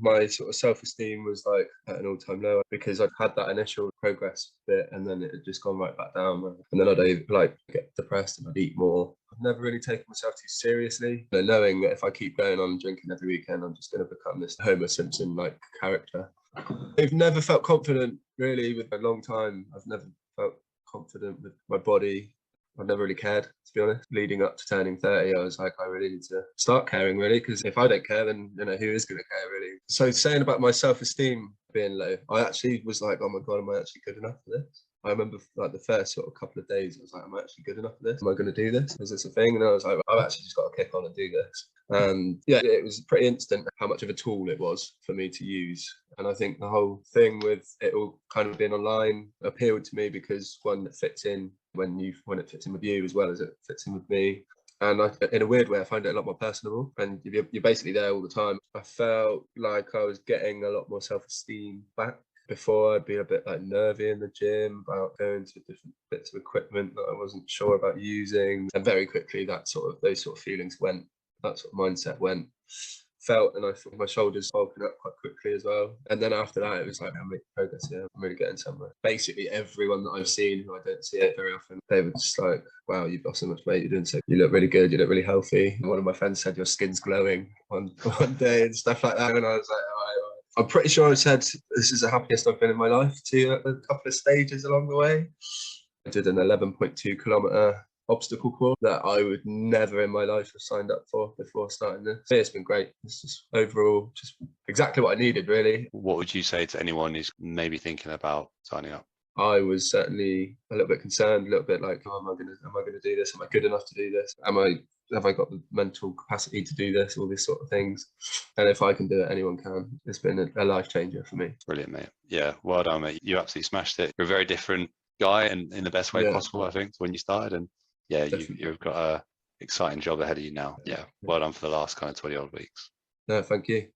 My sort of self-esteem was like at an all-time low because I'd had that initial progress bit and then it had just gone right back down. And then I'd like get depressed and I'd eat more. I've never really taken myself too seriously, knowing that if I keep going on drinking every weekend, I'm just going to become this Homer Simpson like character. I've never felt confident really with a long time. I've never felt confident with my body. I've never really cared, to be honest. Leading up to turning 30, I was like, I really need to start caring, really, because if I don't care, then, who is going to care, really? So saying about my self-esteem being low, I actually was like, oh my God, am I actually good enough for this? I remember like the first sort of couple of days, I was like, am I actually good enough for this? Am I going to do this? Is this a thing? And I was like, I've actually just got to kick on and do this. And yeah, it was pretty instant how much of a tool it was for me to use. And I think the whole thing with it all kind of being online appealed to me because one, that fits in when it fits in with you as well as it fits in with me. And in a weird way, I find it a lot more personable. And you're basically there all the time. I felt like I was getting a lot more self-esteem back. Before, I'd be a bit like nervy in the gym about going to different bits of equipment that I wasn't sure about using. And very quickly, those sort of feelings went, that sort of mindset went. Felt, and I thought my shoulders bulking up quite quickly as well. And then after that, it was like, I'm making progress here. I'm really getting somewhere. Basically, everyone that I've seen who I don't see it very often, they were just like, wow, you've lost so much weight. You're doing so. You look really good. You look really healthy. And one of my friends said your skin's glowing one day and stuff like that. And I was like, all right. I'm pretty sure I said this is the happiest I've been in my life to a couple of stages along the way. I did an 11.2 kilometre obstacle course that I would never in my life have signed up for before starting this. It's been great. It's just overall just exactly what I needed, really. What would you say to anyone who's maybe thinking about signing up? I was certainly a little bit concerned, a little bit like, oh, am I going to do this? Am I good enough to do this? Have I got the mental capacity to do this? All these sort of things. And if I can do it, anyone can. It's been a life changer for me. Brilliant, mate. Yeah, well done, mate. You absolutely smashed it. You're a very different guy and in the best way possible, I think, when you started. And yeah, you've got a exciting job ahead of you now. Yeah, well done for the last kind of 20 odd weeks. No, thank you.